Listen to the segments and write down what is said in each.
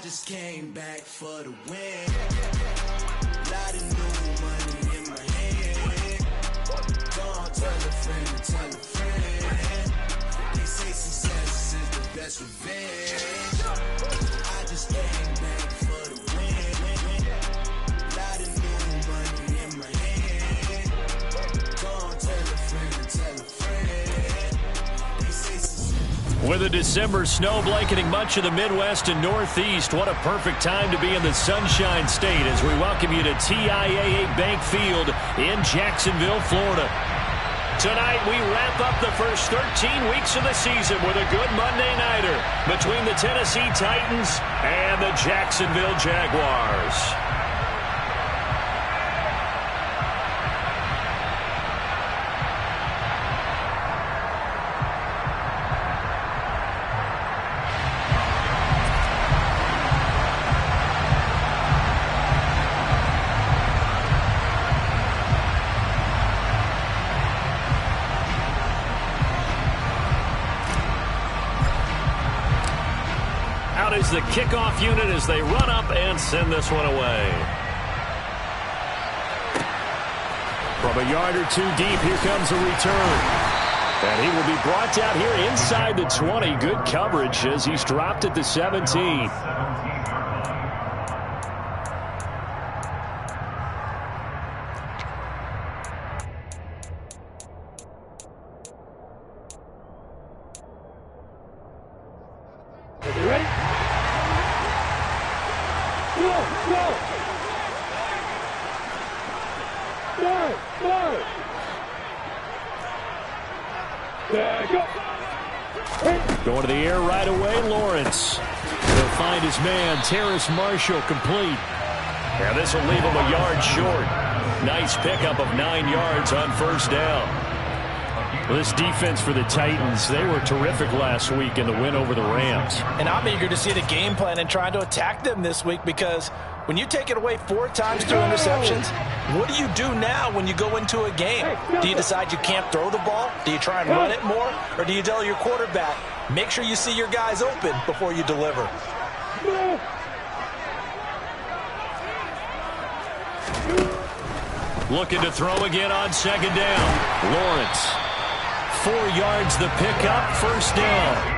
just came back for the win. Lot of new money in my hand. Gonna tell a friend to tell a friend. They say success is the best revenge. I just came back for the win. Lot of new money in my hand. Gonna tell a friend to tell a friend. They say success. With a December snow blanketing much of the Midwest and Northeast, what a perfect time to be in the Sunshine State as we welcome you to TIAA Bank Field in Jacksonville, Florida. Tonight, we wrap up the first 13 weeks of the season with a good Monday nighter between the Tennessee Titans and the Jacksonville Jaguars. Is the kickoff unit as they run up and send this one away. From a yard or two deep, here comes a return. And he will be brought down here inside the 20. Good coverage as he's dropped at the 17. Going to the air right away, Lawrence. He'll find his man, Terrace Marshall, complete. And this will leave him a yard short. Nice pickup of 9 yards on first down. Well, this defense for the Titans, they were terrific last week in the win over the Rams. And I'm eager to see the game plan and trying to attack them this week because when you take it away 4 times through interceptions, what do you do now when you go into a game? Do you decide you can't throw the ball? Do you try and run it more? Or do you tell your quarterback, make sure you see your guys open before you deliver? Looking to throw again on second down. Lawrence. 4 yards the pickup, first down.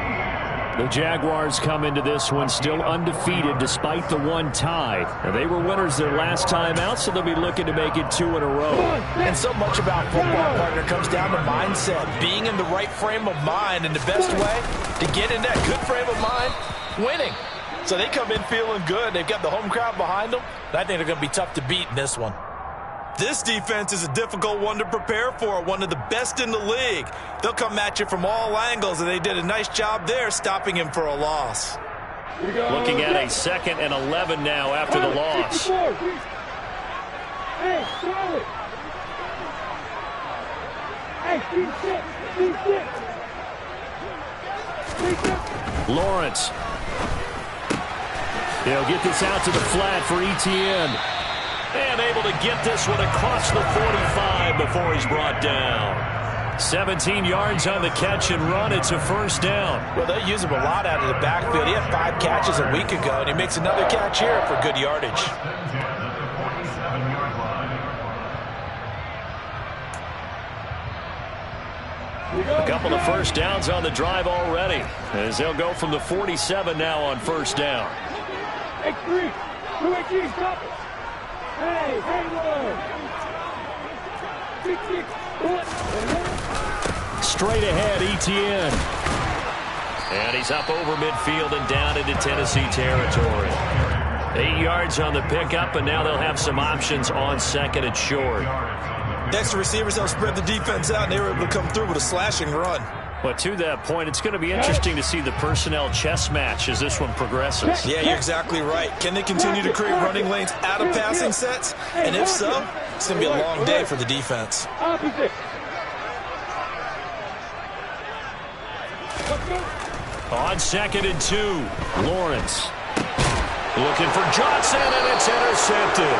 The Jaguars come into this one still undefeated despite the one tie. And they were winners their last time out, so they'll be looking to make it 2 in a row. And so much about football, partner, comes down to mindset. Being in the right frame of mind, and the best way to get in that good frame of mind, winning. So they come in feeling good. They've got the home crowd behind them. And I think they're going to be tough to beat in this one. This defense is a difficult one to prepare for, one of the best in the league. They'll come at you from all angles, and they did a nice job there stopping him for a loss. Looking at a 2nd and 11 now after the loss. Lawrence. He'll get this out to the flat for Etienne. And able to get this one across the 45 before he's brought down. 17 yards on the catch and run. It's a first down. Well, they use him a lot out of the backfield. He had 5 catches a week ago, and he makes another catch here for good yardage. A couple of first downs on the drive already, as they'll go from the 47 now on first down. Stop it. Straight ahead, Etienne. And he's up over midfield and down into Tennessee territory. 8 yards on the pickup, and now they'll have some options on 2nd and short. Next, the receivers help spread the defense out, and they were able to come through with a slashing run. But to that point, it's going to be interesting to see the personnel chess match as this one progresses. Yeah, you're exactly right. Can they continue to create running lanes out of passing sets? And if so, it's going to be a long day for the defense. On 2nd and 2, Lawrence. Looking for Johnson, and it's intercepted.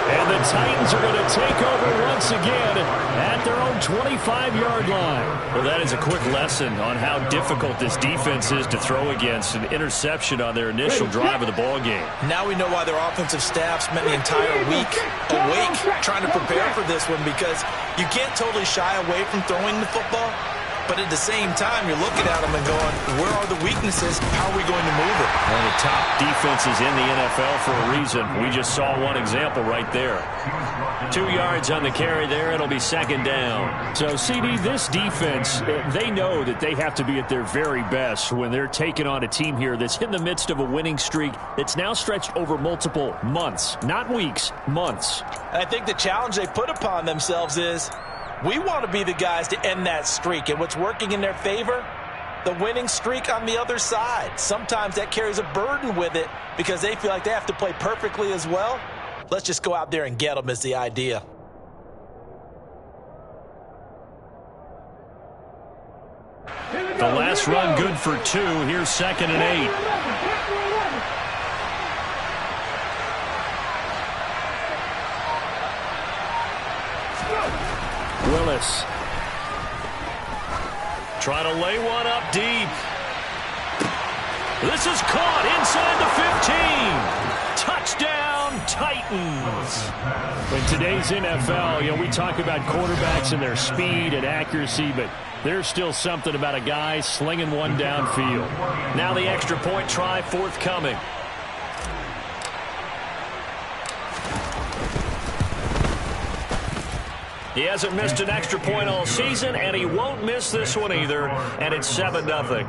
And the Titans are going to take over once again at their own 25-yard line. Well, that is a quick lesson on how difficult this defense is to throw against. An interception on their initial drive of the ball game. Now we know why their offensive staff spent the entire week awake trying to prepare for this one, because you can't totally shy away from throwing the football. But at the same time, you're looking at them and going, where are the weaknesses? How are we going to move it? One of the top defenses in the NFL for a reason. We just saw one example right there. 2 yards on the carry there. It'll be second down. So, CD, this defense, they know that they have to be at their very best when they're taking on a team here that's in the midst of a winning streak that's now stretched over multiple months. Not weeks, months. And I think the challenge they put upon themselves is, we want to be the guys to end that streak. And what's working in their favor? The winning streak on the other side. Sometimes that carries a burden with it because they feel like they have to play perfectly as well. Let's just go out there and get them is the idea. The last run good for 2. Here's 2nd and 8. Willis. Trying to lay one up deep. This is caught inside the 15. Touchdown, Titans. In today's NFL, we talk about quarterbacks and their speed and accuracy, but there's still something about a guy slinging one downfield. Now the extra point try forthcoming. He hasn't missed an extra point all season, and he won't miss this one either, and it's 7-0.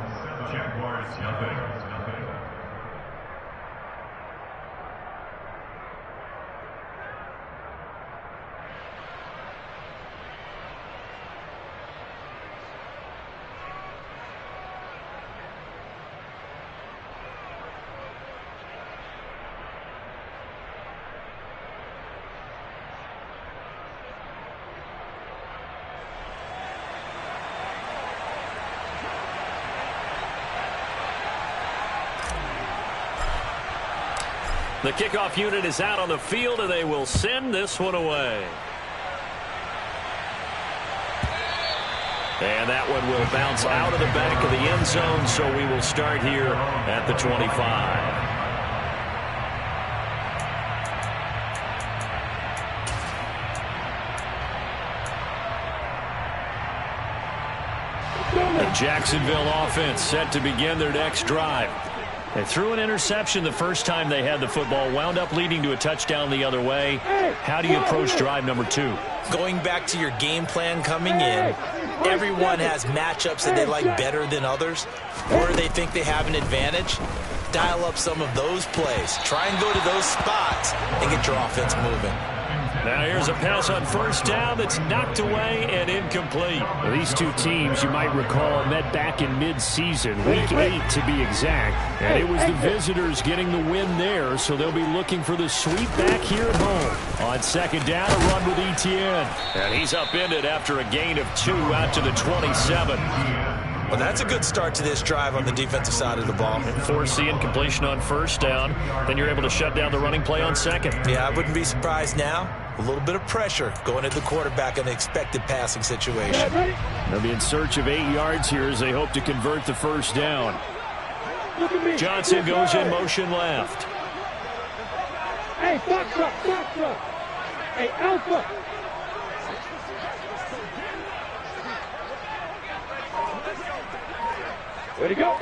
The kickoff unit is out on the field, and they will send this one away. And that one will bounce out of the back of the end zone, so we will start here at the 25. The Jacksonville offense set to begin their next drive. They threw an interception the first time they had the football, wound up leading to a touchdown the other way. How do you approach drive number 2? Going back to your game plan coming in, everyone has matchups that they like better than others. Where they think they have an advantage, dial up some of those plays. Try and go to those spots and get your offense moving. Now here's a pass on first down that's knocked away and incomplete. Well, these two teams, you might recall, met back in mid-season, week 8 to be exact. And it was the visitors getting the win there, so they'll be looking for the sweep back here at home. On second down, a run with Etienne. And he's upended after a gain of 2 out to the 27. Well, that's a good start to this drive on the defensive side of the ball. Force the incompletion on first down. Then you're able to shut down the running play on second. Yeah, I wouldn't be surprised now. A little bit of pressure going at the quarterback in an expected passing situation. They'll be in search of 8 yards here as they hope to convert the first down. Johnson goes in motion left. Hey, Foxtrot. Hey, Alpha. Way to go.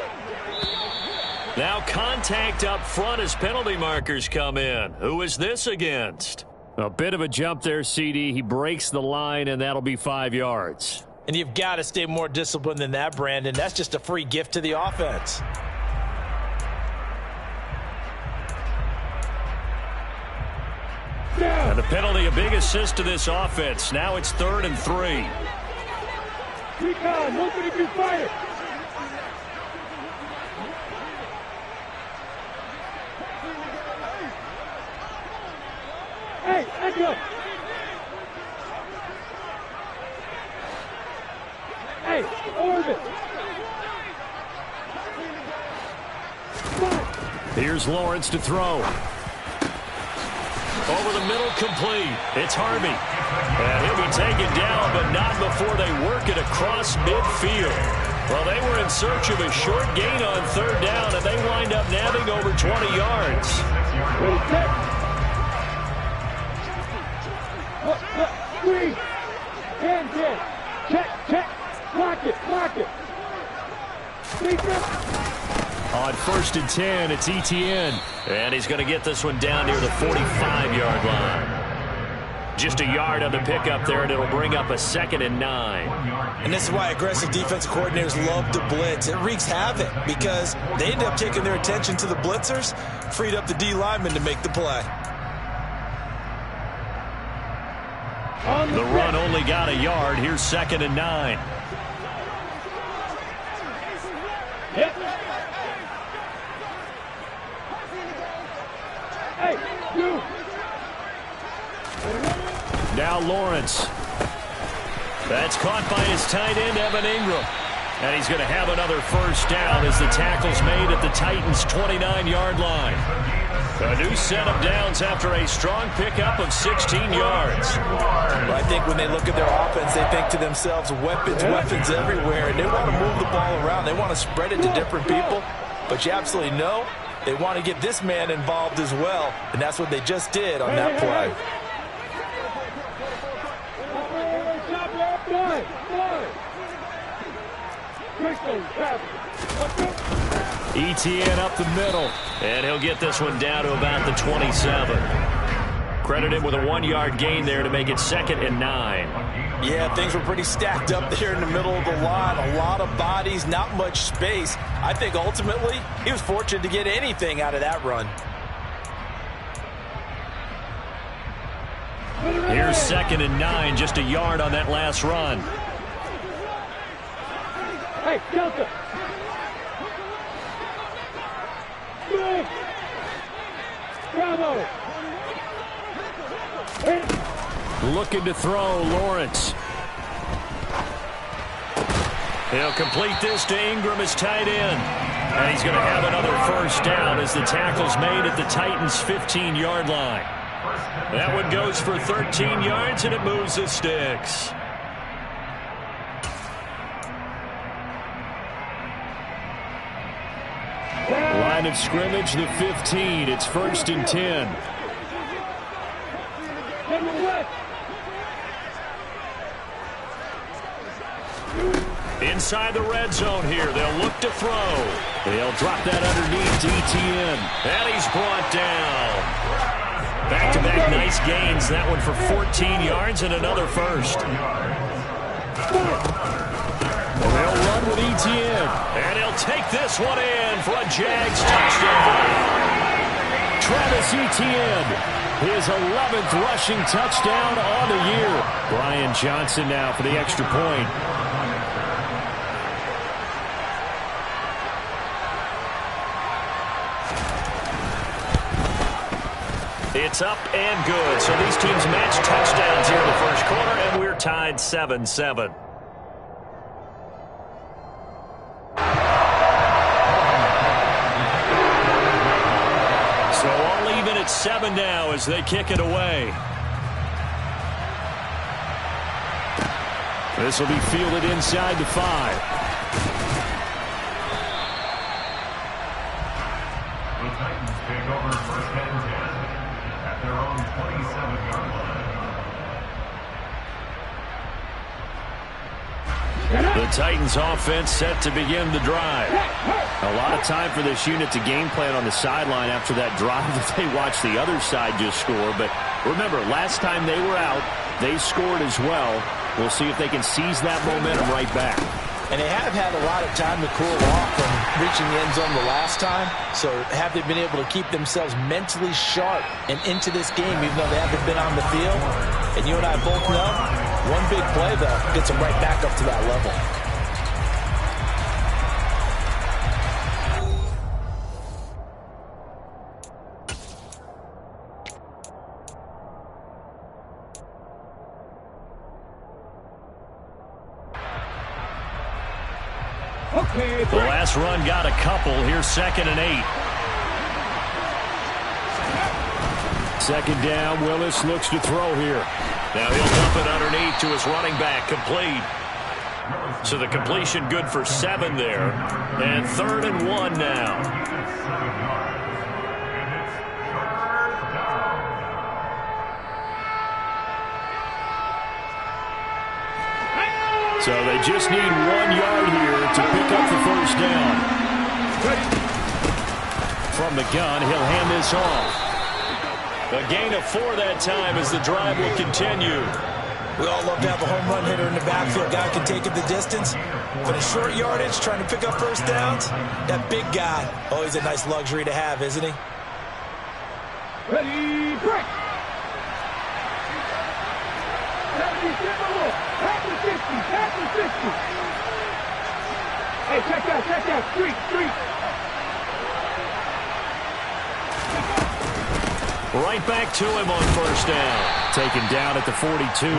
Now contact up front as penalty markers come in. Who is this against? A bit of a jump there, CD. He breaks the line, and that'll be 5 yards. And you've got to stay more disciplined than that, Brandon. That's just a free gift to the offense. And the penalty, a big assist to this offense. Now it's 3rd and 3. Recon, open if you fire. Hey, Echo. Hey, orbit. Here's Lawrence to throw. Over the middle, complete. It's Harvey. And he'll be taken down, but not before they work it across midfield. Well, they were in search of a short gain on third down, and they wind up nabbing over 20 yards. Ready, set. Three. Hands in. Check. Lock it. On 1st and 10, it's Etienne. And he's going to get this one down near the 45-yard line. Just a yard on the pickup there, and it'll bring up a 2nd and 9. And this is why aggressive defensive coordinators love to blitz. It wreaks havoc because they end up taking their attention to the blitzers, freed up the D lineman to make the play. The run only got a yard. Here's 2nd and 9. Hit. Hey, you. Now Lawrence. That's caught by his tight end, Evan Ingram. And he's going to have another first down as the tackle's made at the Titans' 29-yard line. A new set of downs after a strong pickup of 16 yards. Well, I think when they look at their offense, they think to themselves, weapons everywhere, and they want to move the ball around. They want to spread it to different people, but you absolutely know they want to get this man involved as well, and that's what they just did on that play. Etienne up the middle, and he'll get this one down to about the 27. Credit him with a 1-yard gain there to make it 2nd and 9. Yeah, things were pretty stacked up there in the middle of the line. A lot of bodies, not much space. I think ultimately he was fortunate to get anything out of that run. Here's 2nd and 9, just a yard on that last run. Hey, Delta. Bravo. Looking to throw, Lawrence. He'll complete this to Ingram, his tight end. And he's going to have another first down as the tackle's made at the Titans' 15-yard line. That one goes for 13 yards, and it moves the sticks. Line of scrimmage, the 15. It's 1st and 10. Inside the red zone here. They'll look to throw. They'll drop that underneath to Etienne. And he's brought down. Back-to-back nice gains. That one for 14 yards and another first. And they'll run with Etienne. And he'll take this one in for a Jags touchdown. Travis Etienne, his 11th rushing touchdown on the year. Brian Johnson now for the extra point. It's up and good. So these teams match touchdowns here in the first quarter, and we're tied 7-7. So all even at 7 now as they kick it away. This will be fielded inside the 5. The Titans take over 1st and 10 at their own 27-yard line. The Titans offense set to begin the drive. A lot of time for this unit to game plan on the sideline after that drive that they watched the other side just score. But remember, last time they were out, they scored as well. We'll see if they can seize that momentum right back. And they have had a lot of time to cool off from reaching the end zone the last time. So have they been able to keep themselves mentally sharp and into this game even though they haven't been on the field? And you and I both know one big play, though, gets them right back up to that level. The last run got a couple. Here's 2nd and 8. Second down, Willis looks to throw here. Now he'll dump it underneath to his running back, complete. So the completion good for 7 there. And 3rd and 1 now. So they just need 1 yard here to pick up the first down. From the gun, he'll hand this off. A gain of 4 that time as the drive will continue. We all love to have a home run hitter in the backfield. Guy can take it the distance. But a short yardage, trying to pick up first downs, that big guy, always a nice luxury to have, isn't he? Ready, break. 70, half the 60, half the 60. Hey, check that, street. Right back to him on first down. Taken down at the 42.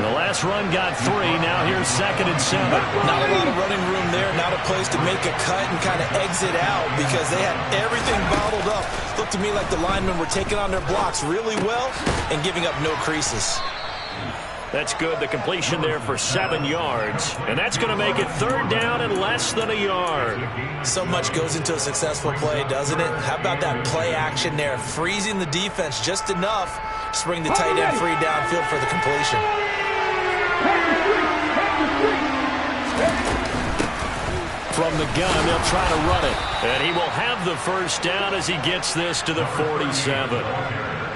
The last run got 3. Now here's 2nd and 7. Not a lot of running room there. Not a place to make a cut and kind of exit out because they had everything bottled up. Looked to me like the linemen were taking on their blocks really well and giving up no creases. That's good. The completion there for 7 yards. And that's going to make it 3rd down and less than a yard. So much goes into a successful play, doesn't it? How about that play action there? Freezing the defense just enough to bring the tight end free downfield for the completion. From the gun, they'll try to run it. And he will have the first down as he gets this to the 47.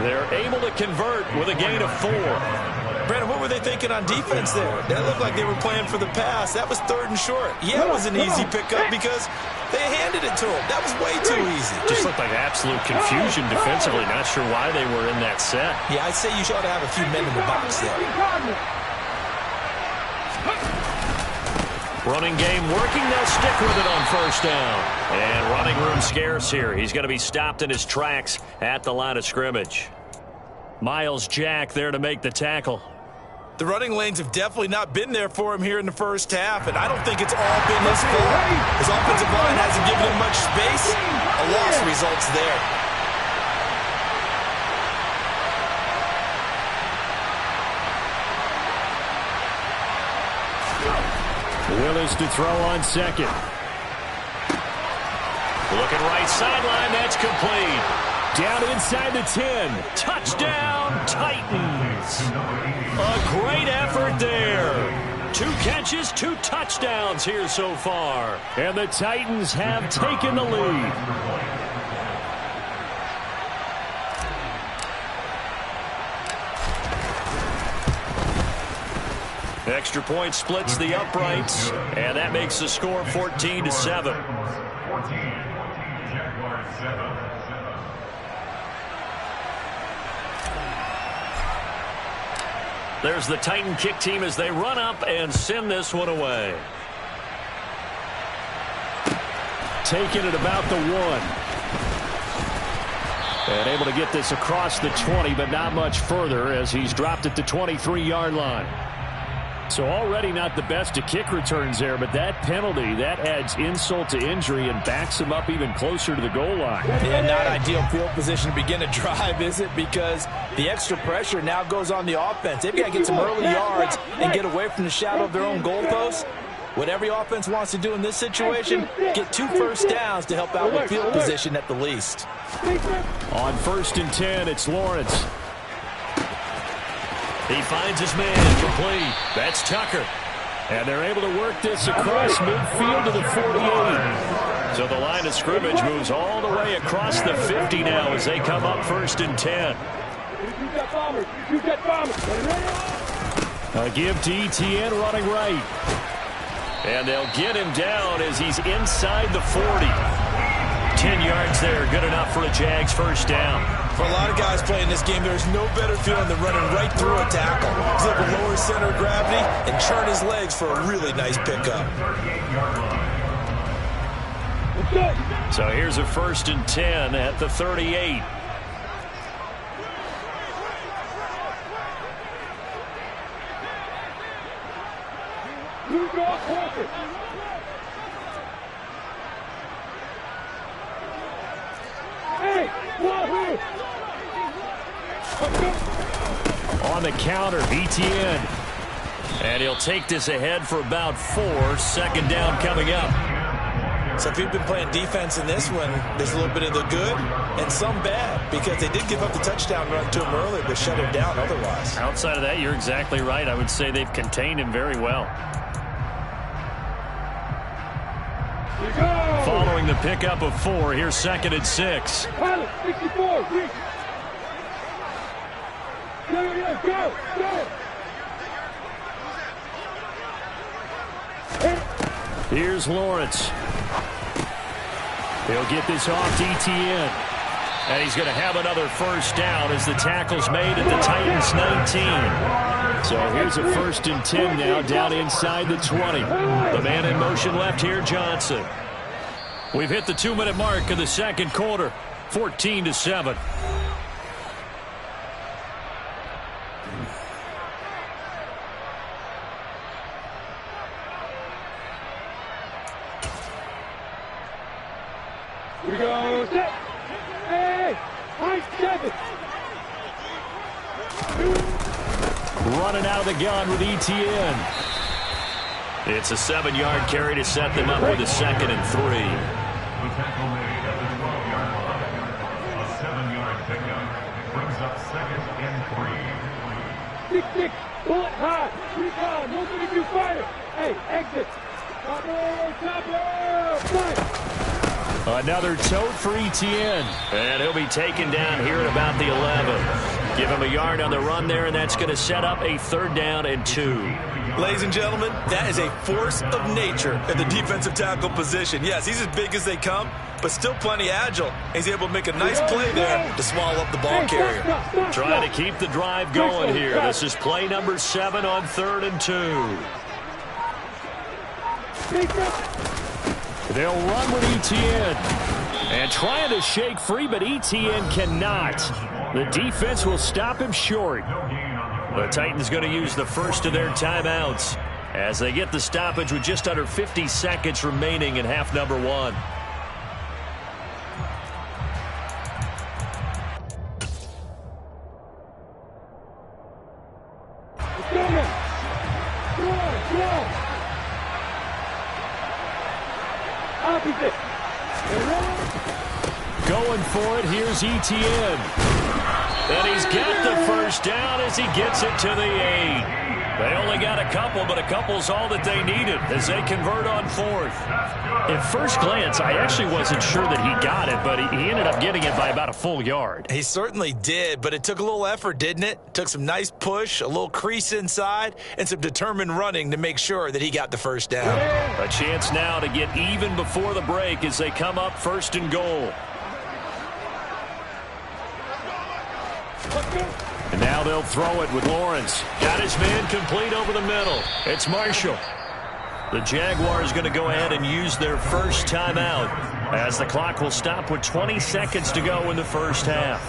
They're able to convert with a gain of 4. Brandon, what were they thinking on defense there? That looked like they were playing for the pass. That was 3rd and short. Yeah, it was an easy pickup because they handed it to him. That was way too easy. Just looked like absolute confusion defensively. Not sure why they were in that set. Yeah, I'd say you should have a few men in the box there. Running game working. They'll stick with it on first down. And running room scarce here. He's going to be stopped in his tracks at the line of scrimmage. Miles Jack there to make the tackle. The running lanes have definitely not been there for him here in the first half, and I don't think it's all been his fault. His offensive line hasn't given him much space. A loss results there. Willis to throw on 2nd. Looking right sideline, that's complete. Down inside the 10. Touchdown, Titans. A great effort there. 2 catches, 2 touchdowns here so far. And the Titans have taken the lead. Extra point splits the uprights, and that makes the score 14-7. 14, Jaguars 7. There's the Titan kick team as they run up and send this one away. Taking it about the 1. And able to get this across the 20, but not much further as he's dropped at the 23-yard line. So already not the best of kick returns there, but that penalty, that adds insult to injury and backs him up even closer to the goal line. Yeah, not ideal field position to begin a drive, is it? Because the extra pressure now goes on the offense. They've got to get some early yards and get away from the shadow of their own goalposts. What every offense wants to do in this situation, get 2 first downs to help out with field position at the least. On 1st and 10, it's Lawrence. He finds his man, complete. That's Tucker. And they're able to work this across midfield to the 48. So the line of scrimmage moves all the way across the 50 now as they come up 1st and 10. A give to Etienne running right. And they'll get him down as he's inside the 40. 10 yards there, good enough for a Jags first down. For a lot of guys playing this game, there's no better feeling than running right through a tackle. He's able to lower center of gravity and turn his legs for a really nice pickup. So here's a 1st and 10 at the 38. Hey! On the counter, ETN. And he'll take this ahead for about 4. Second down coming up. So if you've been playing defense in this one, there's a little bit of the good and some bad, because they did give up the touchdown run to him earlier, but shut him down otherwise. Outside of that, you're exactly right. I would say they've contained him very well. Following the pickup of 4, here's 2nd and 6. Pilot, 64, reach. Go. Here's Lawrence. He'll get this off to ETN. And he's going to have another first down as the tackle's made at the Titans' 19. So here's a 1st and 10 now down inside the 20. The man in motion left here, Johnson. We've hit the 2-minute mark of the second quarter, 14-7. Here we go. Set. Hey, high 7. Running out of the gun with ETN. It's a 7-yard carry to set them up with a 2nd and 3. The tackle made at the 12-yard line. A 7-yard pickup brings up 2nd and 3. 6, bullet high. Recon, looking at you fighter. Hey, exit. Chopper, flight. Another tote for ETN. And he'll be taken down here at about the 11. Give him a yard on the run there, and that's going to set up a 3rd down and 2. Ladies and gentlemen, that is a force of nature at the defensive tackle position. Yes, he's as big as they come, but still plenty agile. He's able to make a nice play there to swallow up the ball carrier. Trying to keep the drive going here. This is play number 7 on 3rd and 2. They'll run with ETN. And trying to shake free, but ETN cannot. The defense will stop him short. The Titans going to use the first of their timeouts as they get the stoppage with just under 50 seconds remaining in half number 1. Going for it, here's ETN. And he's got the first down as he gets it to the 8. They only got a couple, but a couple's all that they needed as they convert on 4th. At first glance, I actually wasn't sure that he got it, but he ended up getting it by about a full yard. He certainly did, but it took a little effort, didn't it? Took some nice push, a little crease inside, and some determined running to make sure that he got the first down. A chance now to get even before the break as they come up 1st and goal. And now they'll throw it with Lawrence. Got his man complete over the middle. It's Marshall. The Jaguars going to go ahead and use their first timeout as the clock will stop with 20 seconds to go in the first half.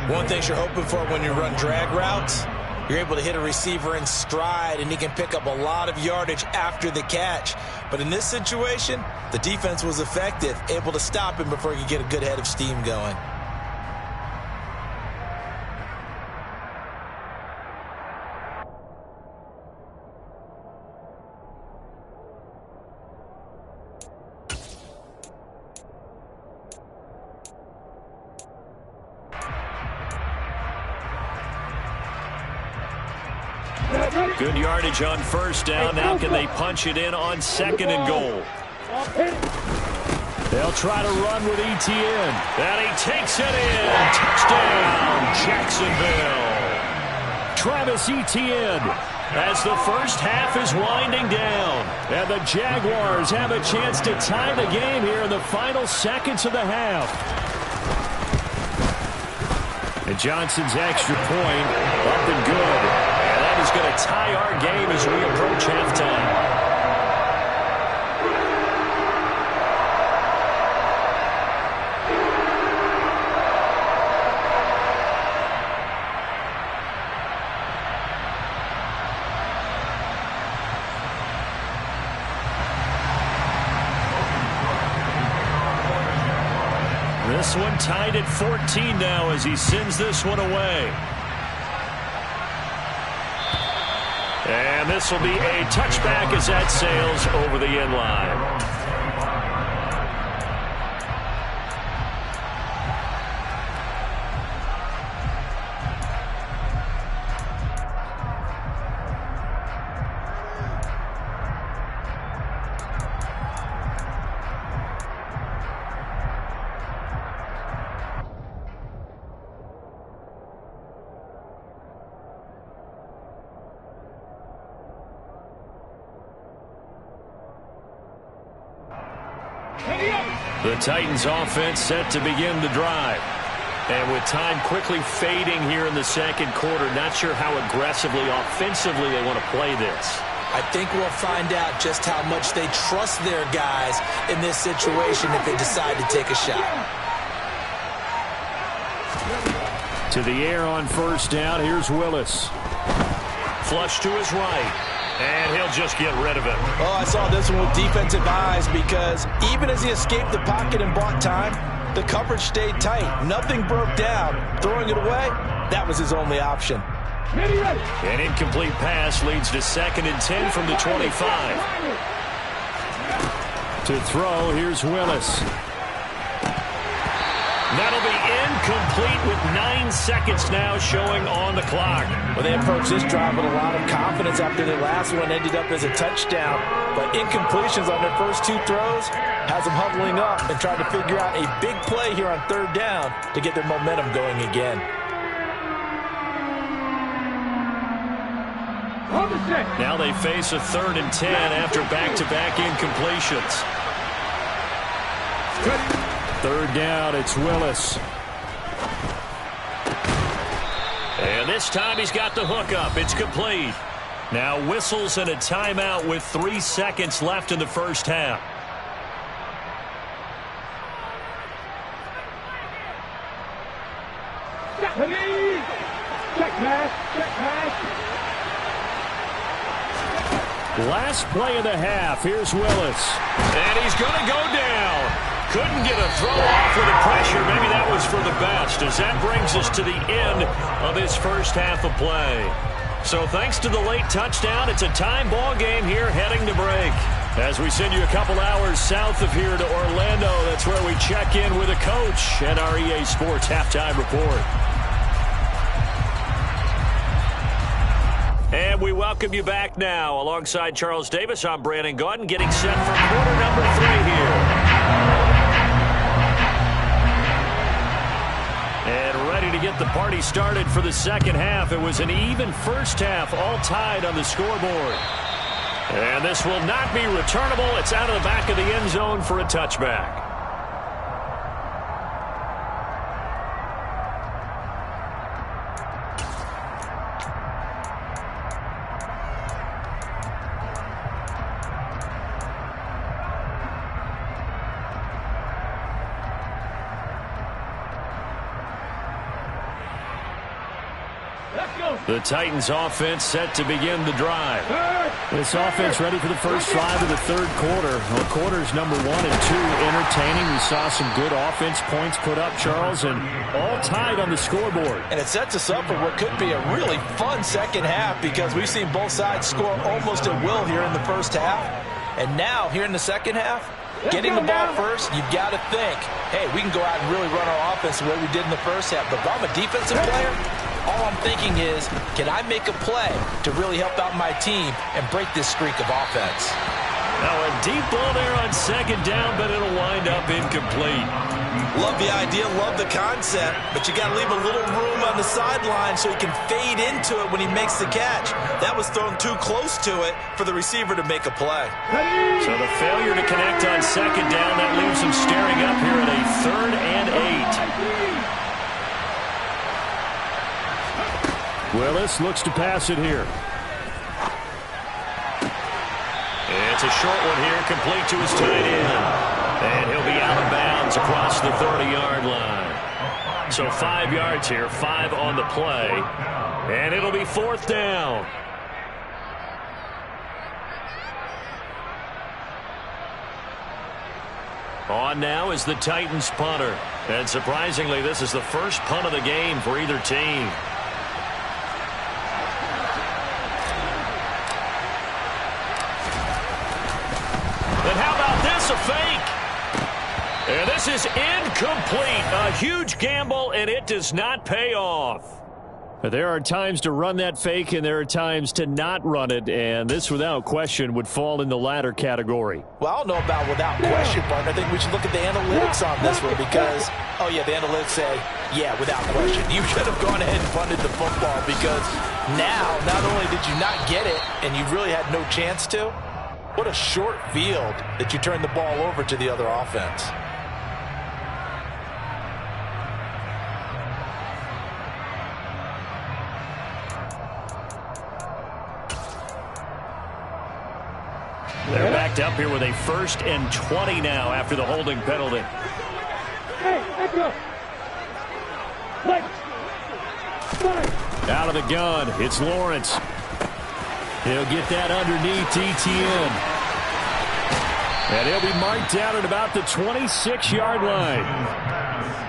One thing you're hoping for when you run drag routes, you're able to hit a receiver in stride, and he can pick up a lot of yardage after the catch. But in this situation, the defense was effective, able to stop him before he could get a good head of steam going. Good yardage on first down. Now can they punch it in on 2nd and goal? They'll try to run with ETN. And he takes it in. Touchdown, Jacksonville. Travis Etienne as the first half is winding down. And the Jaguars have a chance to tie the game here in the final seconds of the half. And Johnson's extra point up and good. Is going to tie our game as we approach halftime. This one tied at 14 now as he sends this one away. And this will be a touchback as that sails over the end line. The Titans offense set to begin the drive. And with time quickly fading here in the second quarter, not sure how aggressively, offensively they want to play this. I think we'll find out just how much they trust their guys in this situation if they decide to take a shot. To the air on first down, here's Willis. Flush to his right. And he'll just get rid of it. Oh, I saw this one with defensive eyes because even as he escaped the pocket and bought time, the coverage stayed tight. Nothing broke down. Throwing it away, that was his only option. An incomplete pass leads to 2nd and 10 from the 25. To throw, here's Willis. That'll be incomplete with 9 seconds now showing on the clock. Well, they approached this drive with a lot of confidence after the last one ended up as a touchdown. But incompletions on their first 2 throws has them huddling up and trying to figure out a big play here on 3rd down to get their momentum going again. Now they face a 3rd and 10 after back-to-back incompletions. 3rd down, it's Willis. And this time he's got the hook up. It's complete. Now whistles and a timeout with 3 seconds left in the first half. Check pass. Last play of the half. Here's Willis. And he's going to go down. Couldn't get a throw off with the pressure. Maybe that was for the best, as that brings us to the end of this first half of play. So thanks to the late touchdown, it's a time ball game here heading to break. As we send you a couple hours south of here to Orlando, that's where we check in with a coach and our EA Sports halftime report. And we welcome you back now. Alongside Charles Davis, I'm Brandon Gaudin, getting set for quarter number 3 here. And ready to get the party started for the second half. It was an even first half, all tied on the scoreboard. And this will not be returnable. It's out of the back of the end zone for a touchback. The Titans offense set to begin the drive. This offense ready for the first drive of the 3rd quarter. Well, quarters number 1 and 2 entertaining. We saw some good offense points put up, Charles, and all tied on the scoreboard. And it sets us up for what could be a really fun second half because we've seen both sides score almost at will here in the first half. And now, here in the second half, getting the ball first, you've got to think, hey, we can go out and really run our offense the way we did in the first half. But if I'm a defensive player, all I'm thinking is, can I make a play to really help out my team and break this streak of offense? Now a deep ball there on 2nd down, but it'll wind up incomplete. Love the idea, love the concept, but you got to leave a little room on the sideline so he can fade into it when he makes the catch. That was thrown too close to it for the receiver to make a play. So the failure to connect on 2nd down, that leaves him staring up here at a 3rd and 8. Willis looks to pass it here. It's a short one here, complete to his tight end. And he'll be out of bounds across the 30-yard line. So 5 yards here, 5 on the play. And it'll be 4th down. On now is the Titans punter. And surprisingly, this is the first punt of the game for either team. And how about this, a fake? And this is incomplete. A huge gamble, and it does not pay off. There are times to run that fake, and there are times to not run it, and this, without question, would fall in the latter category. Well, I don't know about without question, partner. I think we should look at the analytics on this one because, oh, yeah, the analytics say, yeah, without question. You should have gone ahead and punted the football because now, not only did you not get it, and you really had no chance to, what a short field that you turned the ball over to the other offense. They're backed up here with a 1st and 20 now after the holding penalty. Out of the gun, it's Lawrence. He'll get that underneath Etienne. And he'll be marked down at about the 26-yard line.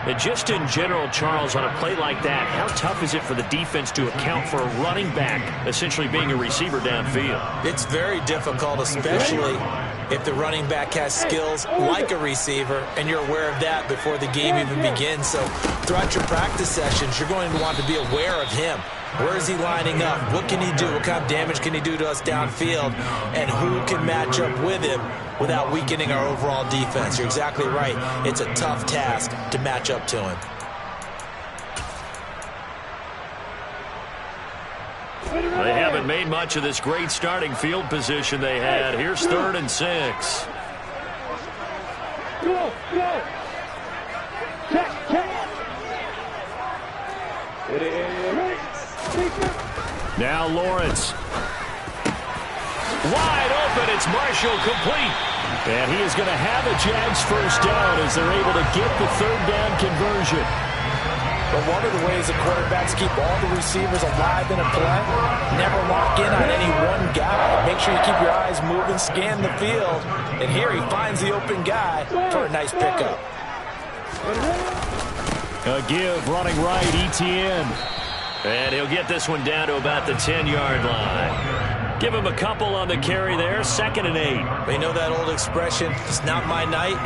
And just in general, Charles, on a play like that, how tough is it for the defense to account for a running back essentially being a receiver downfield? It's very difficult, especially if the running back has skills like a receiver, and you're aware of that before the game even begins. So throughout your practice sessions, you're going to want to be aware of him. Where is he lining up? What can he do? What kind of damage can he do to us downfield? And who can match up with him without weakening our overall defense? You're exactly right. It's a tough task to match up to him. They haven't made much of this great starting field position they had. Here's 3rd and 6. Go, go. Check, check. It is. Now Lawrence. Wide open. It's Marshall, complete. And he is going to have a Jags first down as they're able to get the 3rd down conversion. But one of the ways the quarterbacks keep all the receivers alive in a play, never lock in on any one guy. Make sure you keep your eyes moving, scan the field. And here he finds the open guy for a nice pickup. A give running right, Etienne. And he'll get this one down to about the 10-yard line. Give him a couple on the carry there, 2nd and 8. You know that old expression, it's not my night?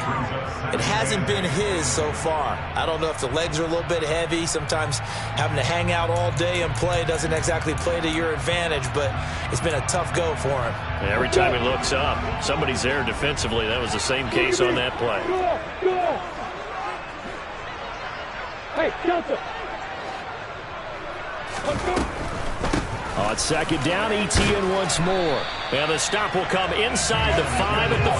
It hasn't been his so far. I don't know if the legs are a little bit heavy. Sometimes having to hang out all day and play doesn't exactly play to your advantage, but it's been a tough go for him. Every time he looks up, somebody's there defensively. That was the same case on that play. Hey, Delta. On 2nd down, Etienne once more. And the stop will come inside the 5 at the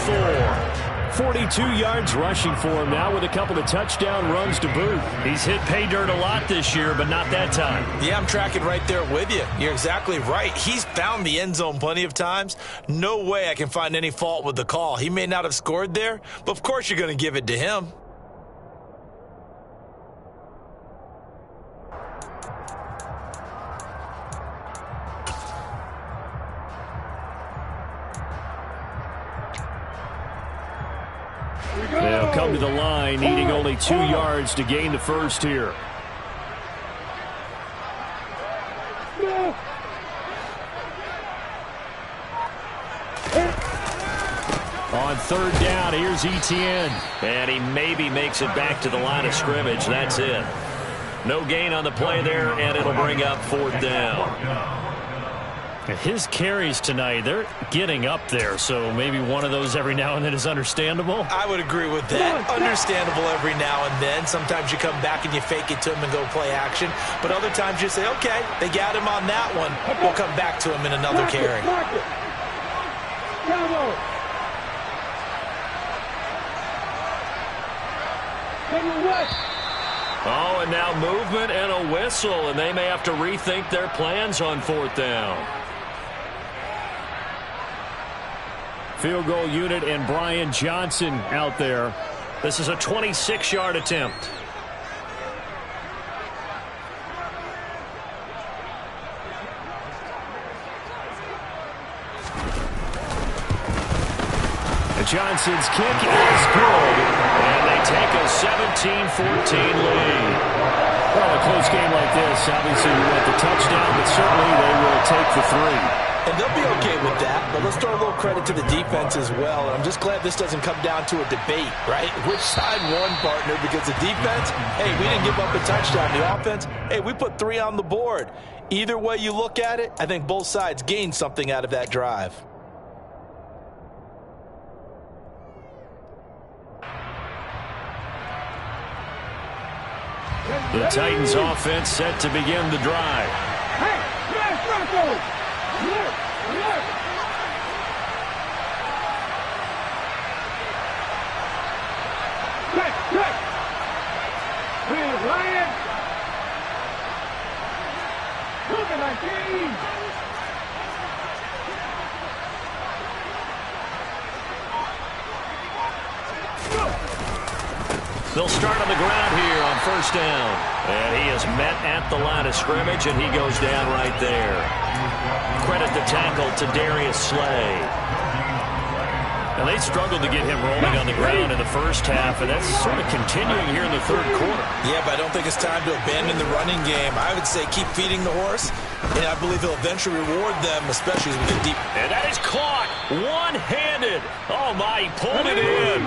4. 42 yards rushing for him now with a couple of touchdown runs to boot. He's hit pay dirt a lot this year, but not that time. Yeah, I'm tracking right there with you. You're exactly right. He's found the end zone plenty of times. No way I can find any fault with the call. He may not have scored there, but of course you're going to give it to him. They'll come to the line, needing only 2 yards to gain the first here. On 3rd down, here's Etienne. And he maybe makes it back to the line of scrimmage. That's it. No gain on the play there, and it'll bring up 4th down. His carries tonight, they're getting up there, so maybe one of those every now and then is understandable. I would agree with that. Understandable every now and then. Sometimes you come back and you fake it to him and go play action. But other times you say, okay, they got him on that one. We'll come back to him in another carry. Oh, and now movement and a whistle, and they may have to rethink their plans on 4th down. Field goal unit and Brian Johnson out there. This is a 26-yard attempt. Johnson's kick is good, and they take a 17-14 lead. Well, a close game like this, obviously you want the touchdown, but certainly they will take the 3. And they'll be okay with that, but let's throw a little credit to the defense as well. And I'm just glad this doesn't come down to a debate, right? Which side won, partner? Because the defense, hey, we didn't give up a touchdown. The offense, hey, we put 3 on the board. Either way you look at it, I think both sides gained something out of that drive. The Titans offense set to begin the drive. Hey, smash Bronco! Alert! Alert! Cut! Hands, Ryan! Look at my team! They'll start on the ground here on first down. And he is met at the line of scrimmage, and he goes down right there. Credit the tackle to Darius Slay. And they struggled to get him rolling on the ground in the first half, and that's sort of continuing here in the third quarter. Yeah, but I don't think it's time to abandon the running game. I would say keep feeding the horse, and I believe he'll eventually reward them, especially as we get deep. And that is caught one-handed. Oh, my, he pulled it in.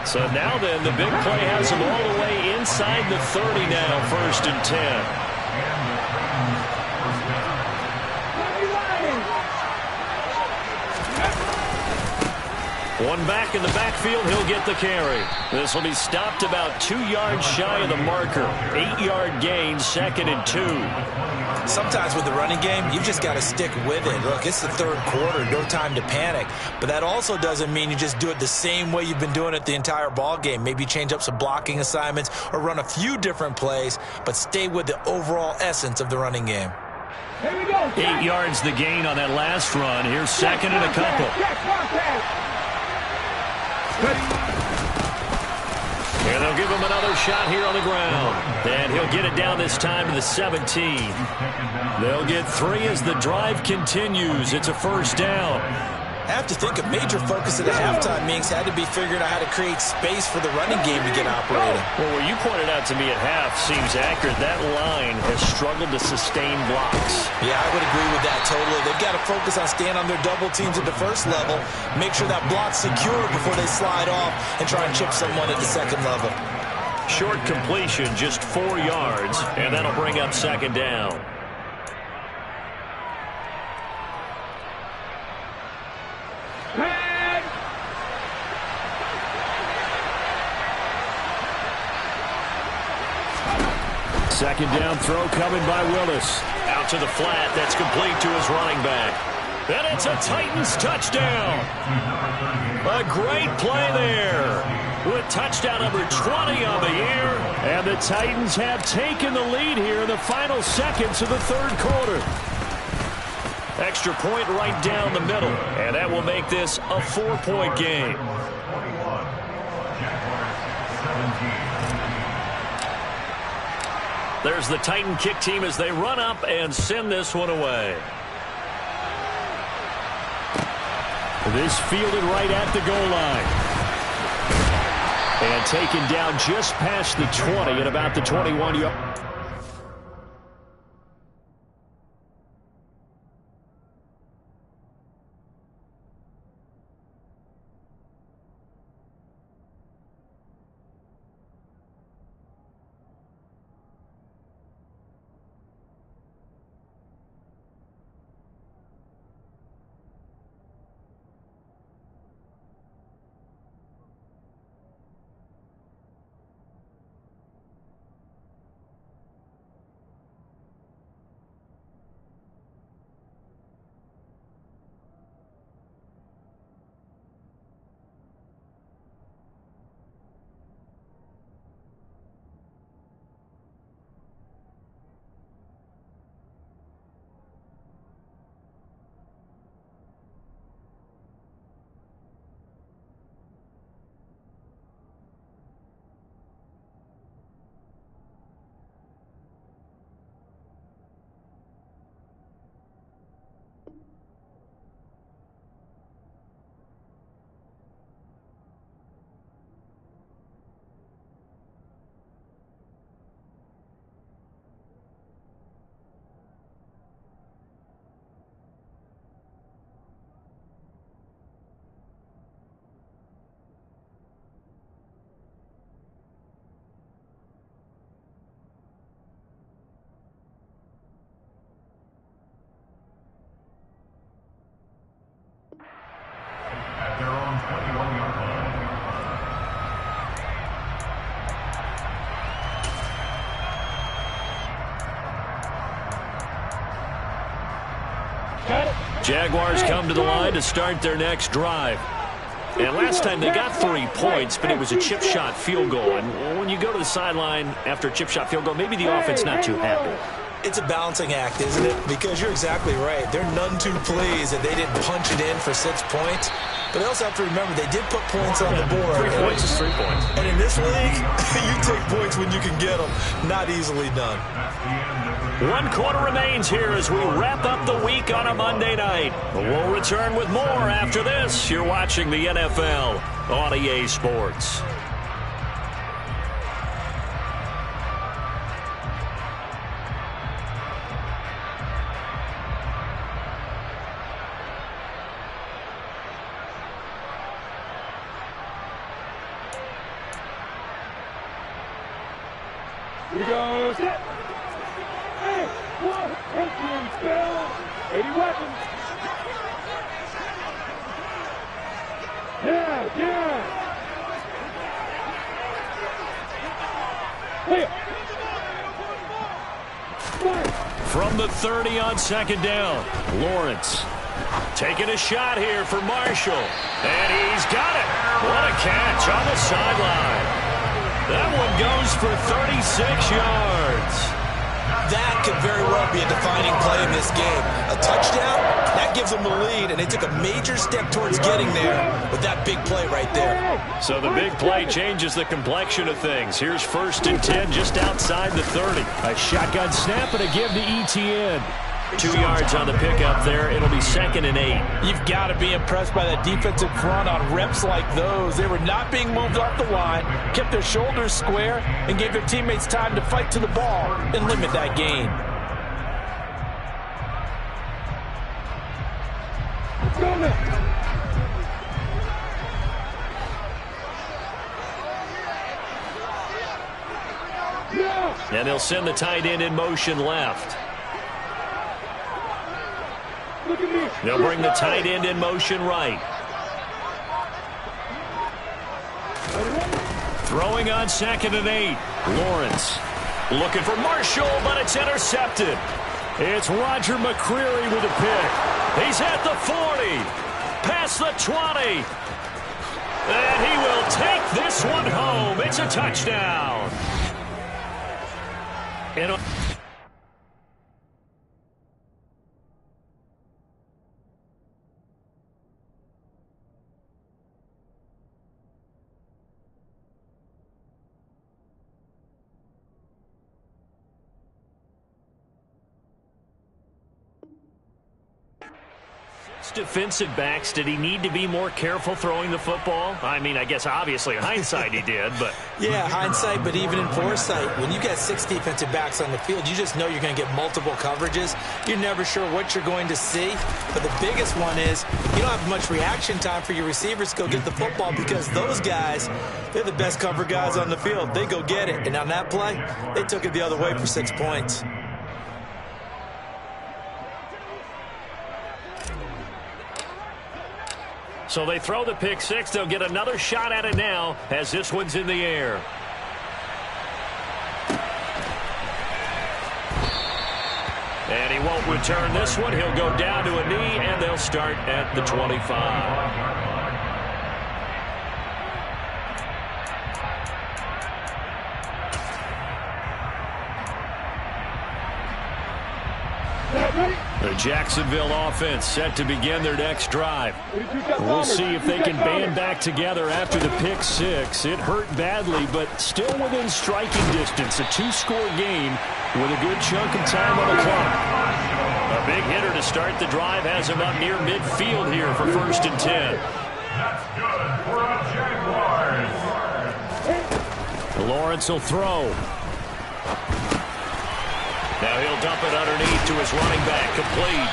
So now then, the big play has him all the way inside the 30 now, 1st and 10. One back in the backfield, he'll get the carry. This will be stopped about 2 yards shy of the marker. 8-yard gain, 2nd and 2. Sometimes with the running game, you've just got to stick with it. Look, it's the third quarter, no time to panic. But that also doesn't mean you just do it the same way you've been doing it the entire ball game. Maybe change up some blocking assignments or run a few different plays, but stay with the overall essence of the running game. Here we go. 8 yards the gain on that last run. Here's 2nd and a couple. And they'll give him another shot here on the ground. And he'll get it down this time to the 17. They'll get 3 as the drive continues. It's a first down. I have to think a major focus of the halftime meetings had to be figuring out how to create space for the running game to get operating. Well, what you pointed out to me at half seems accurate. That line has struggled to sustain blocks. Yeah, I would agree with that totally. They've got to focus on staying on their double teams at the first level, make sure that block's secure before they slide off and try and chip someone at the second level. Short completion, just 4 yards, and that'll bring up 2nd down. Second down throw coming by Willis. Out to the flat. That's complete to his running back. And it's a Titans touchdown. A great play there. With touchdown number 20 on the year. And the Titans have taken the lead here in the final seconds of the third quarter. Extra point right down the middle. And that will make this a 4-point game. There's the Titan kick team as they run up and send this one away. This fielded right at the goal line. And taken down just past the 20 at about the 21-yard. Jaguars come to the line to start their next drive. And last time they got 3 points, but it was a chip shot field goal. And when you go to the sideline after a chip shot field goal, maybe the offense not too happy. It's a balancing act, isn't it? Because you're exactly right. They're none too pleased that they didn't punch it in for 6 points. But they also have to remember they did put points on the board. 3 points is 3 points. And in this league, you take points when you can get them. Not easily done. 1 quarter remains here as we wrap up the week on a Monday night. We'll return with more after this. You're watching the NFL on EA Sports. Here goes it. Hey, one, Henry, Bill, 80 weapons. Yeah. Hey. From the 30 on 2nd down, Lawrence taking a shot here for Marshall. And he's got it. What a catch on the sideline. That one goes for 36 yards. That could very well be a defining play in this game. A touchdown, that gives them the lead, and they took a major step towards getting there with that big play right there. So the big play changes the complexion of things. Here's 1st and 10 just outside the 30. A shotgun snap and a give to Etienne. 2 yards on the pickup there. It'll be 2nd and 8. You've got to be impressed by that defensive front on reps like those. They were not being moved off the line, kept their shoulders square, and gave their teammates time to fight to the ball and limit that gain. And they'll send the tight end in motion left. They'll bring the tight end in motion right. Throwing on 2nd and 8. Lawrence looking for Marshall, but it's intercepted. It's Roger McCreary with a pick. He's at the 40. Past the 20. And he will take this one home. It's a touchdown. Defensive backs, did he need to be more careful throwing the football? I mean, I guess obviously in hindsight he did, but... Yeah, hindsight, but even in foresight, when you got 6 defensive backs on the field, you just know you're going to get multiple coverages. You're never sure what you're going to see. But the biggest one is you don't have much reaction time for your receivers to go get the football because those guys, they're the best cover guys on the field. They go get it. And on that play, they took it the other way for 6 points. So they throw the pick 6. They'll get another shot at it now as this one's in the air. And he won't return this one. He'll go down to a knee, and they'll start at the 25. The Jacksonville offense set to begin their next drive. We'll see if they can band back together after the pick 6. It hurt badly, but still within striking distance. A 2-score game with a good chunk of time on the clock. A big hitter to start the drive has him up near midfield here for 1st and 10. That's good for the Jaguars. Lawrence will throw. Now he'll dump it underneath to his running back, complete.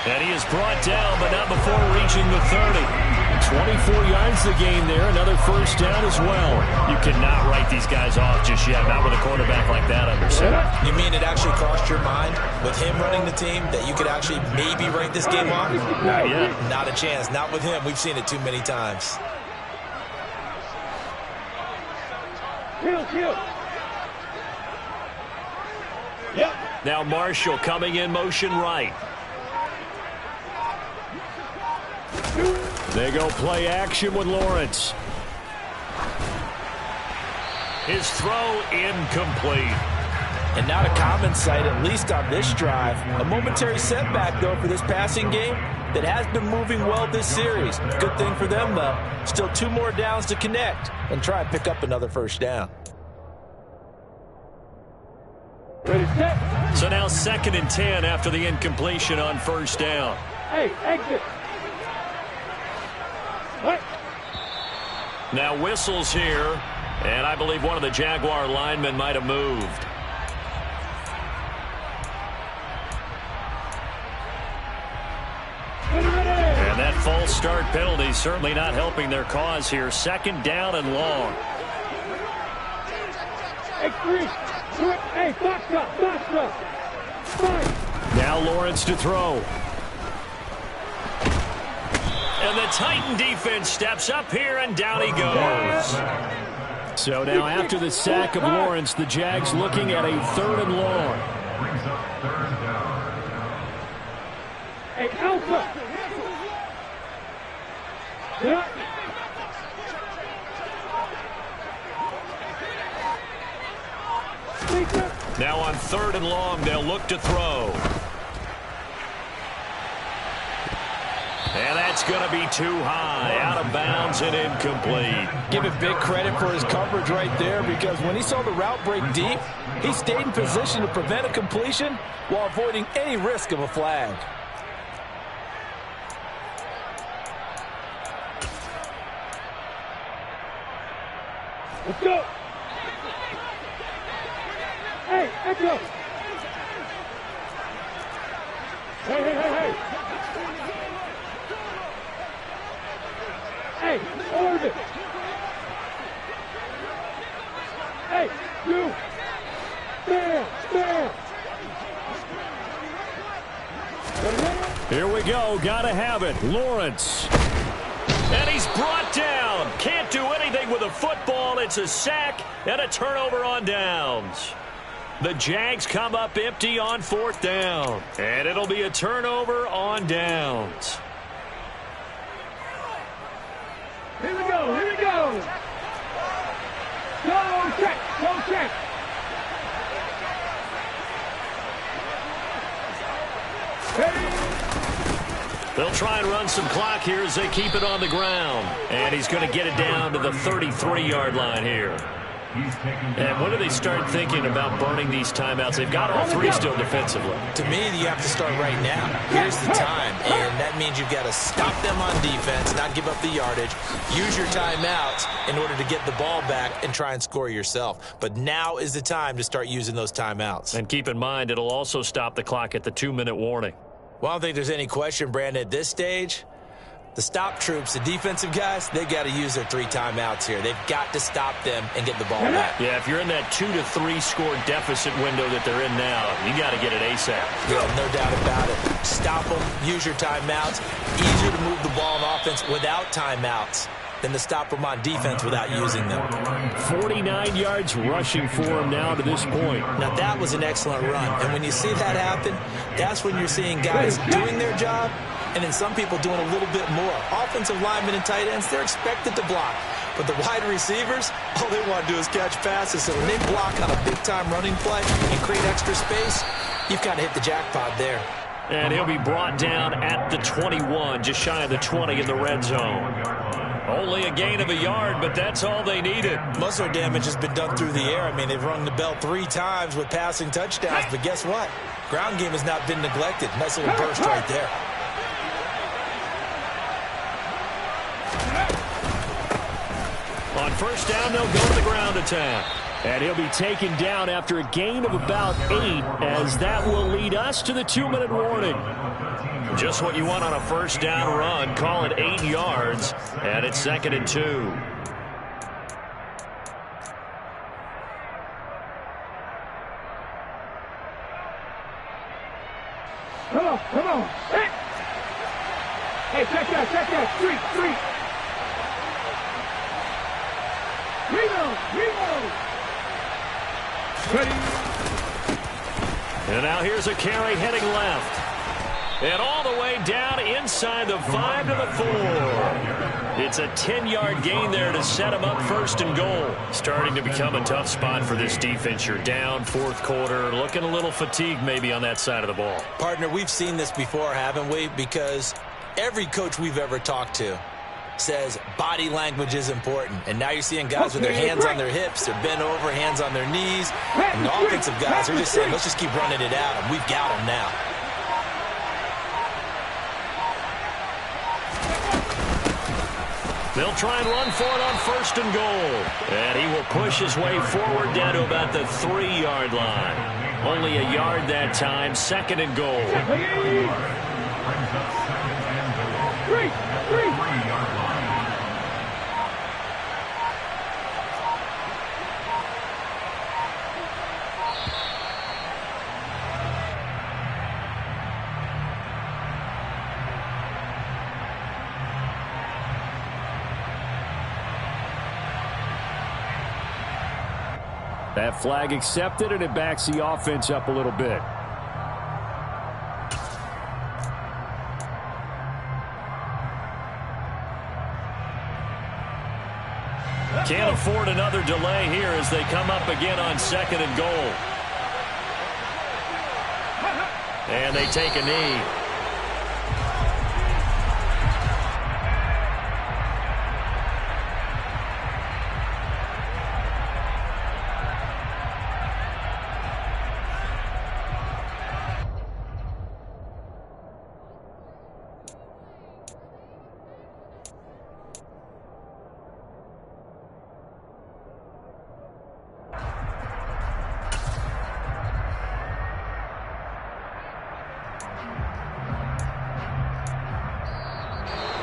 And he is brought down, but not before reaching the 30. 24 yards the gain there, another 1st down as well. You cannot write these guys off just yet, not with a quarterback like that under center. You mean it actually crossed your mind with him running the team that you could actually maybe write this game off? Not yet. Not a chance. Not with him. We've seen it too many times. Kill. Yep. Now Marshall coming in motion right. They go play action with Lawrence. His throw incomplete. And not a common sight, at least on this drive. A momentary setback, though, for this passing game that has been moving well this series. Good thing for them, though. Still 2 more downs to connect and try and pick up another first down. Ready, set. So now 2nd and 10 after the incompletion on first down. Hey, exit. What? Now whistles here, and I believe one of the Jaguar linemen might have moved. And that false start penalty certainly not helping their cause here. 2nd down and long. X3. Hey, box up. Now Lawrence to throw. And the Titan defense steps up here, and down he goes. So now after the sack of Lawrence, the Jags looking at a 3rd and long. Brings up 3rd down. Hey, Alpha. Yeah. Now on 3rd and long, they'll look to throw. And that's going to be too high, out of bounds and incomplete. Give it big credit for his coverage right there, because when he saw the route break deep, he stayed in position to prevent a completion while avoiding any risk of a flag. Let's go. Hey, Echo. Hey. Hey, orbit. Hey, you. Bam. Here we go. Got to have it. Lawrence. And he's brought down. Can't do anything with a football. It's a sack and a turnover on downs. The Jags come up empty on 4th down. And it'll be a turnover on downs. Here we go. Go check. They'll try and run some clock here as they keep it on the ground. And he's going to get it down to the 33-yard line here. And when do they start thinking about burning these timeouts? They've got all 3 still defensively. To me, you have to start right now. Here's the time, and that means you've got to stop them on defense, not give up the yardage, use your timeouts in order to get the ball back and try and score yourself. But now is the time to start using those timeouts. And keep in mind, it'll also stop the clock at the 2-minute warning. Well, I don't think there's any question, Brandon, at this stage. The stop troops, the defensive guys, they got to use their 3 timeouts here. They've got to stop them and get the ball back. Yeah, if you're in that 2 to 3 score deficit window that they're in now, you got to get it ASAP. Yeah, no doubt about it. Stop them, use your timeouts. Easier to move the ball on offense without timeouts than to stop them on defense without using them. 49 yards rushing for him now to this point. Now, that was an excellent run. And when you see that happen, that's when you're seeing guys doing their job and then some people doing a little bit more. Offensive linemen and tight ends, they're expected to block. But the wide receivers, all they want to do is catch passes. So when they block on a big-time running play and create extra space, you've kind of hit the jackpot there. And he'll be brought down at the 21, just shy of the 20 in the red zone. Only a gain of a yard, but that's all they needed. Most of their damage has been done through the air. I mean, they've rung the bell 3 times with passing touchdowns, but guess what? Ground game has not been neglected. Nice little burst right there. On first down, they'll go to the ground attack. And he'll be taken down after a gain of about 8, as that will lead us to the 2-minute warning. Just what you want on a first down run. Call it 8 yards, and it's 2nd and 2. Come on. Hey, check that. Street. Reload. And now here's a carry heading left. And all the way down inside the 5 to the 4. It's a 10-yard gain there to set him up first and goal. Starting to become a tough spot for this defense. You're down fourth quarter, looking a little fatigued maybe on that side of the ball. Partner, we've seen this before, haven't we? Because every coach we've ever talked to says body language is important. And now you're seeing guys with their hands on their hips, they're bent over, hands on their knees. And the offensive guys are just saying, let's just keep running it out, and we've got them now. They'll try and run for it on first and goal. And he will push his way forward down to about the 3-yard line. Only a yard that time, second and goal. That flag accepted, and it backs the offense up a little bit. Can't afford another delay here as they come up again on second and goal. And they take a knee.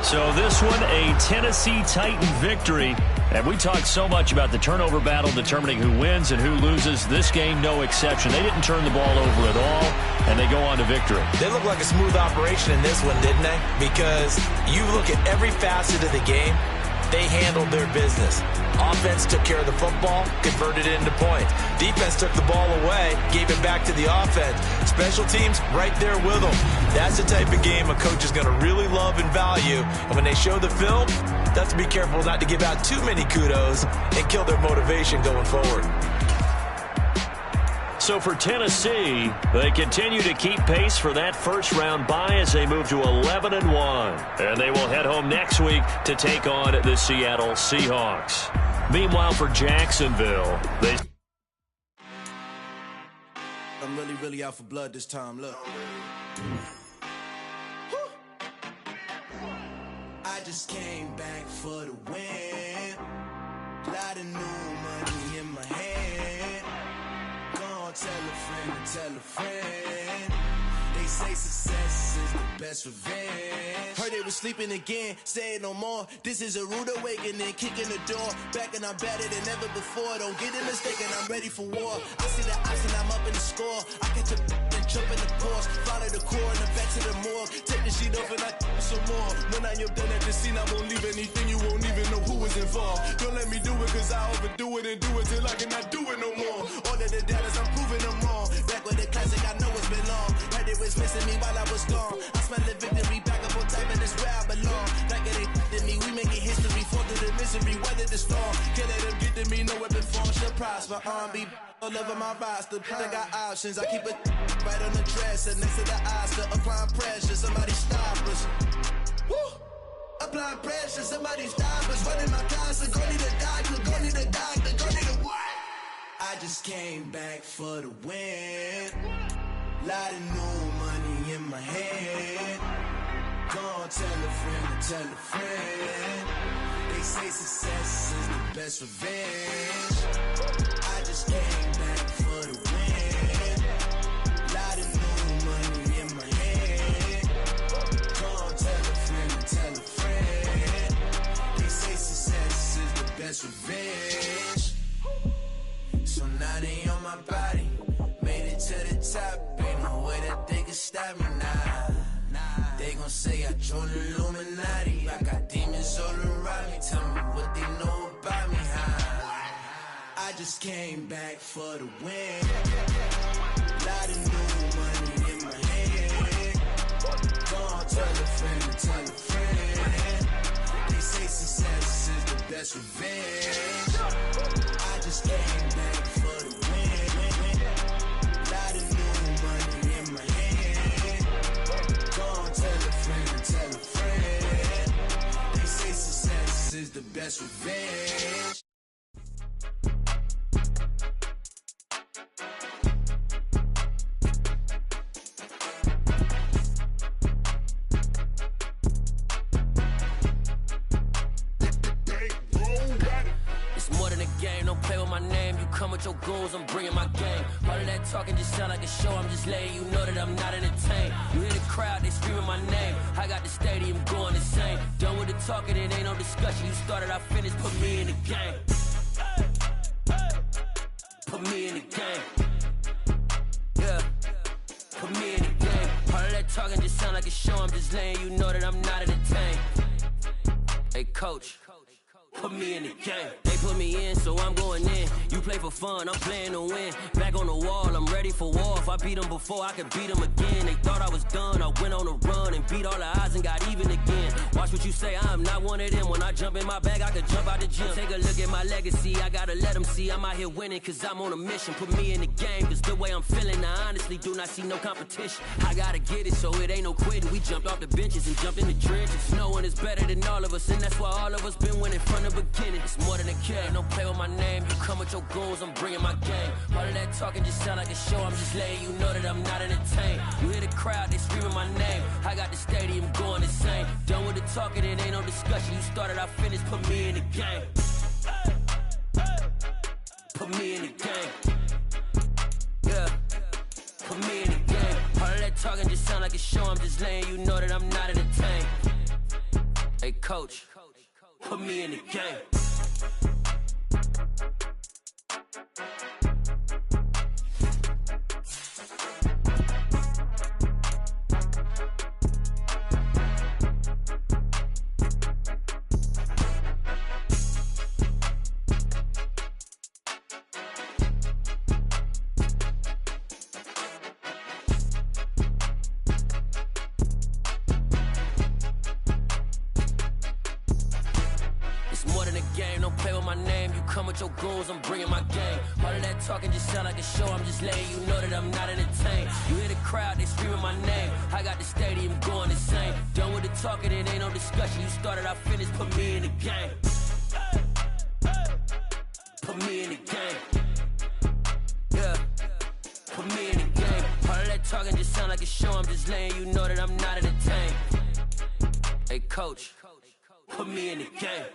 So this one, a Tennessee Titan victory. And we talked so much about the turnover battle determining who wins and who loses. This game, no exception. They didn't turn the ball over at all, and they go on to victory. They look like a smooth operation in this one, didn't they? Because you look at every facet of the game, they handled their business. Offense took care of the football, converted it into points. Defense took the ball away, gave it back to the offense. Special teams right there with them. That's the type of game a coach is going to really love and value. And when they show the film, they have to be careful not to give out too many kudos and kill their motivation going forward. So for Tennessee, they continue to keep pace for that first-round bye as they move to 11-1. And they will head home next week to take on the Seattle Seahawks. Meanwhile, for Jacksonville, I'm really out for blood this time, look. I just came back for the win. Lot of new money in my hand. Gonna tell a friend and tell a friend. They say success is the best revenge. Heard they was sleeping again, say it no more. This is a rude awakening, kicking the door. Back and I'm better than ever before. Don't get it mistaken, I'm ready for war. I see the option, I'm up in the score. I catch a and jump in the course. Follow the core and the back to the morgue. Take the sheet off and I some more. When I am done at the scene, I won't leave anything. You won't even know who was involved. Don't let me do it cause I overdo it and do it till I cannot do it no more. All of the doubters, I'm proving them wrong. Back with the classic, I know it's been long. Heard it was missing me while I was gone. I smell the victory, back up on time and it's where I belong. Like it ain't to me, we making history. Fall through the misery, weather the storm. Can't let them get to me, no weapon form should prosper. R&B all over my roster. I got options, I keep it right on the dresser. Next to the Oscar, applying pressure. Somebody stop us. Woo! Applying pressure, somebody stop us. Running my closet, go need a doctor, go need a doctor, go need a what? I just came back for the win. Lot of new money in my hand. Gonna tell a friend and tell a friend. They say success is the best revenge. I just came back for the win. Lot of new money in my hand. Gonna tell a friend and tell a friend. They say success is the best revenge. So now they on my body. Made it to the top. Ain't no way that they can stop me now. They gon' say I joined the Illuminati. I got demons all around me. Tell me what they know about me, huh? I just came back for the win. Lot of new money in my hand. friend and tell a friend. They say success is the best revenge. I just came back for the win. Lot of new money in my hand. Go on, tell a friend and tell a friend. They say success is the best revenge. Your goals, I'm bringing my game. All of that talking just sound like a show. I'm just letting you know that I'm not entertained. You hear the crowd, they screaming my name. I got the stadium going insane. Done with the talking, it ain't no discussion. You started, I finished, put me in the game. Put me in the game. Yeah, put me in the game. All of that talking just sound like a show. I'm just letting you know that I'm not entertained. Hey, coach, put me in the game. They put me in, so I'm going in. You play for fun, I'm playing to win. Back on the wall, I'm ready for war. If I beat them before, I could beat them again. They thought I was done, I went on a run and beat all the odds and got even again. Watch what you say, I'm not one of them. When I jump in my bag, I could jump out the gym. Take a look at my legacy, I gotta let them see I'm out here winning, cause I'm on a mission. Put me in the game, cause the way I'm feeling, I honestly do not see no competition. I gotta get it, so it ain't no quitting. We jumped off the benches and jumped in the trenches. No one is better than all of us, and that's why all of us been winning from the beginning. It's more than a game, don't play with my name. You come with your goons, I'm bringing my game. All of that talking just sound like a show. I'm just letting you know that I'm not entertained. You hear the crowd, they screaming my name. I got the stadium going insane. Done with the talking, it ain't no discussion. You started, I finished, put me in the game. Put me in the game. Yeah, put me in the game. All of that talking just sound like a show. I'm just letting you know that I'm not entertained. Hey, coach, put me in the game. Your goals, I'm bringing my game. All of that talking just sound like a show. I'm just letting you know that I'm not entertained. You hear the crowd, they screaming my name. I got the stadium going insane. Done with the talking, it ain't no discussion. You started, I finished, put me in the game. Put me in the game. Yeah, put me in the game. All of that talking just sound like a show. I'm just letting you know that I'm not entertained. Hey, coach, put me in the game.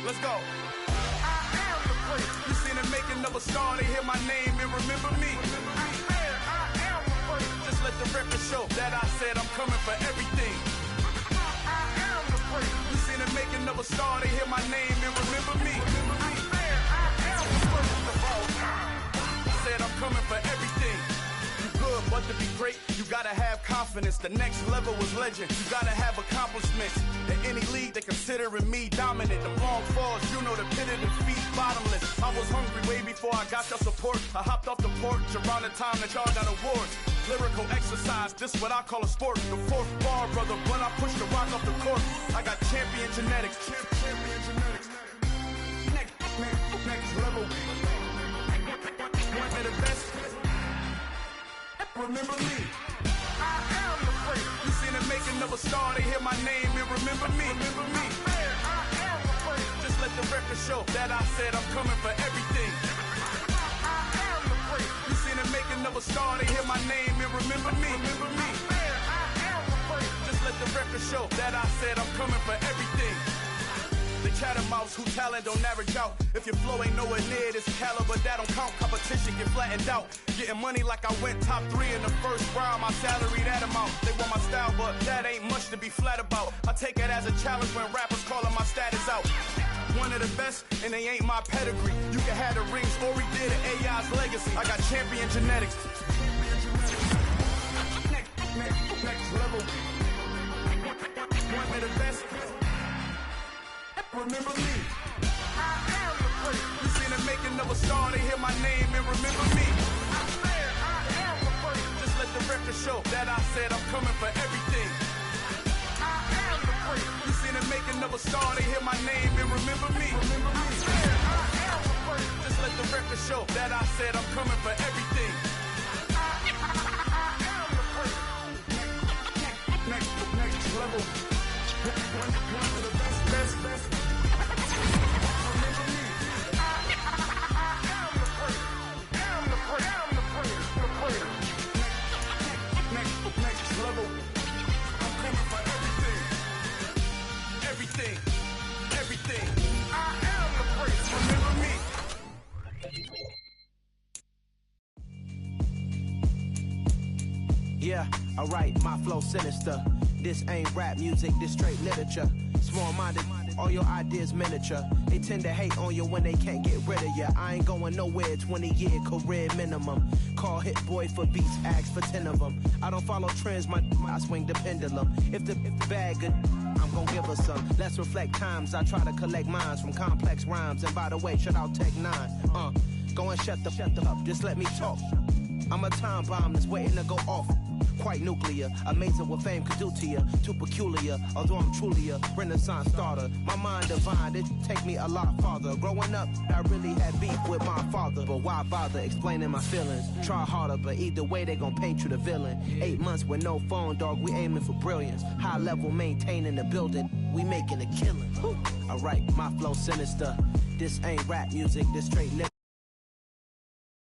Let's go. I am the prince. You seen the making of a star, they hear my name and remember me. I am the prince. Just let the record show that I said I'm coming for everything. I am the prince. You seen the making of a star, they hear my name and remember me. I am the prince of all time. I said I'm coming for everything. Good, but to be great, you gotta have confidence. The next level was legend. You gotta have accomplishments. In any league, they considering me dominant. The long falls, you know the pit of defeat, bottomless. I was hungry way before I got your support. I hopped off the porch around the time that y'all got awards. Lyrical exercise, this what I call a sport. The fourth bar, brother, when I push the rock off the court. I got champion genetics. Champion genetics. Next level. One of the best. Remember me. I am the prince. You seen the making of a star, they hear my name and remember me. Remember me. I am the prince. Just let the record show that I said I'm coming for everything. I am the prince. You seen the making of a star, they hear my name and remember me. Remember me. I am the prince. Just let the record show that I said I'm coming for everything. The catamounts who talent don't average out. If your flow ain't nowhere near this caliber, that don't count. Competition get flattened out. Getting money like I went top 3 in the first round. My salary that amount. They want my style, but that ain't much to be flat about. I take it as a challenge when rappers calling my status out. One of the best, and they ain't my pedigree. You can have the rings, or we did an AI's legacy. I got champion genetics. Next level. One of the best. Remember me. I am the place. You seen the making of a star, they hear my name and remember me. I said I am the place. Just let the record show that I said I'm coming for everything. I am the place. You seen the making of a star, they hear my name and remember me. I said I am the place. Just let the record show that I said I'm coming for everything. I am the place. Next level. One of the best. Remember me. I am the place. Am the place. Next level. I'm coming for everything. I am the place. Remember me. Yeah, alright, my flow sinister. This ain't rap music, this straight literature. Small-minded, all your ideas miniature. They tend to hate on you when they can't get rid of you. I ain't going nowhere, 20-year career minimum. Call Hit Boy for beats, ask for 10 of them. I don't follow trends, I swing the pendulum. If the bag good, I'm gon' give her some. Let's reflect times, I try to collect minds from complex rhymes. And by the way, shout out Tech 9. Go and shut the up, just let me talk. I'm a time bomb that's waiting to go off. Quite nuclear, amazing what fame could do to you. Too peculiar, although I'm truly a renaissance starter. My mind divine, it take me a lot farther. Growing up, I really had beef with my father. But why bother explaining my feelings? Try harder, but either way they gon' paint you the villain. 8 months with no phone, dog, we aiming for brilliance. High level maintaining the building, we making a killing. Alright, my flow sinister. This ain't rap music, this straight lip.